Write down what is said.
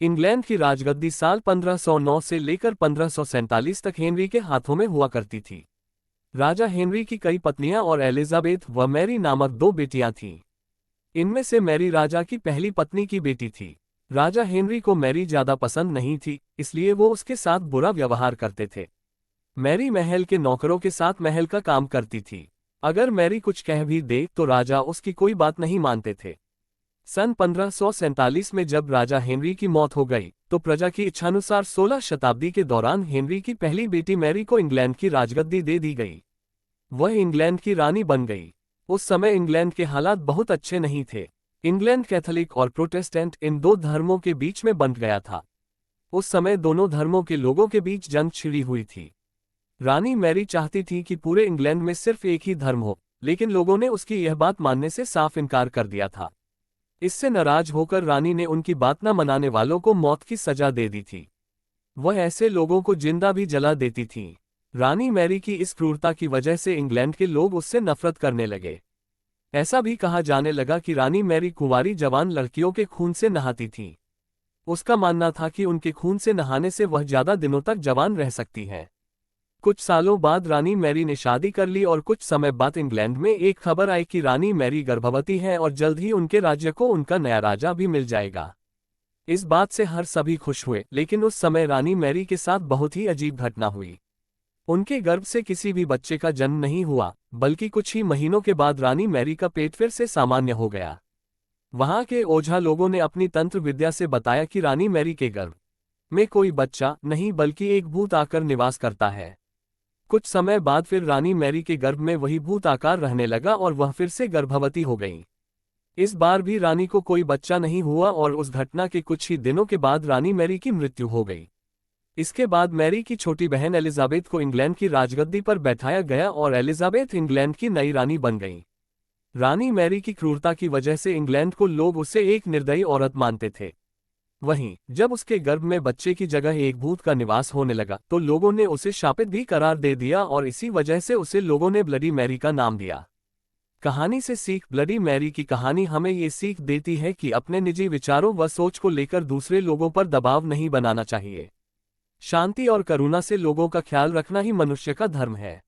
England की राजगद्दी साल 1509 से लेकर 1547 तक हेनरी के हाथों में हुआ करती थी। राजा हेनरी की कई पत्नियां और एलिजाबेथ व मैरी नामक दो बेटियां थीं। इनमें से मैरी राजा की पहली पत्नी की बेटी थी। राजा हेनरी को मैरी ज्यादा पसंद नहीं थी, इसलिए वो उसके साथ बुरा व्यवहार करते थे। मैरी महल के नौकरों के साथ महल का काम करती थी। अगर मैरी कुछ कह भी दे तो राजा उसकी कोई बात नहीं मानते थे। सन 1547 में जब राजा हेनरी की मौत हो गई तो प्रजा की इच्छानुसार 16 शताब्दी के दौरान हेनरी की पहली बेटी मैरी को इंग्लैंड की राजगद्दी दे दी गई। वह इंग्लैंड की रानी बन गई। उस समय इंग्लैंड के हालात बहुत अच्छे नहीं थे। इंग्लैंड कैथोलिक और प्रोटेस्टेंट इन दो धर्मों के बीच में बंट गया था। उस समय दोनों धर्मों के लोगों के बीच जंग छिड़ी हुई थी। रानी मैरी चाहती थी कि पूरे इंग्लैंड में सिर्फ एक ही धर्म हो, लेकिन लोगों ने उसकी यह बात मानने से साफ इनकार कर दिया था। इससे नाराज होकर रानी ने उनकी बात न मनाने वालों को मौत की सजा दे दी थी। वह ऐसे लोगों को जिंदा भी जला देती थी। रानी मैरी की इस क्रूरता की वजह से इंग्लैंड के लोग उससे नफरत करने लगे। ऐसा भी कहा जाने लगा कि रानी मैरी कुंवारी जवान लड़कियों के खून से नहाती थी। उसका मानना था कि उनके खून से नहाने से वह ज्यादा दिनों तक जवान रह सकती हैं। कुछ सालों बाद रानी मैरी ने शादी कर ली और कुछ समय बाद इंग्लैंड में एक खबर आई कि रानी मैरी गर्भवती है और जल्द ही उनके राज्य को उनका नया राजा भी मिल जाएगा। इस बात से हर सभी खुश हुए, लेकिन उस समय रानी मैरी के साथ बहुत ही अजीब घटना हुई। उनके गर्भ से किसी भी बच्चे का जन्म नहीं हुआ, बल्कि कुछ ही महीनों के बाद रानी मैरी का पेट फिर से सामान्य हो गया। वहां के ओझा लोगों ने अपनी तंत्र विद्या से बताया कि रानी मैरी के गर्भ में कोई बच्चा नहीं बल्कि एक भूत आकर निवास करता है। कुछ समय बाद फिर रानी मैरी के गर्भ में वही भूत आकार रहने लगा और वह फिर से गर्भवती हो गई। इस बार भी रानी को कोई बच्चा नहीं हुआ और उस घटना के कुछ ही दिनों के बाद रानी मैरी की मृत्यु हो गई। इसके बाद मैरी की छोटी बहन एलिजाबेथ को इंग्लैंड की राजगद्दी पर बैठाया गया और एलिजाबेथ इंग्लैंड की नई रानी बन गई। रानी मैरी की क्रूरता की वजह से इंग्लैंड को लोग उसे एक निर्दयी औरत मानते थे। वहीं जब उसके गर्भ में बच्चे की जगह एक भूत का निवास होने लगा तो लोगों ने उसे शापित भी करार दे दिया और इसी वजह से उसे लोगों ने ब्लडी मैरी का नाम दिया। कहानी से सीख। ब्लडी मैरी की कहानी हमें ये सीख देती है कि अपने निजी विचारों व सोच को लेकर दूसरे लोगों पर दबाव नहीं बनाना चाहिए। शांति और करुणा से लोगों का ख्याल रखना ही मनुष्य का धर्म है।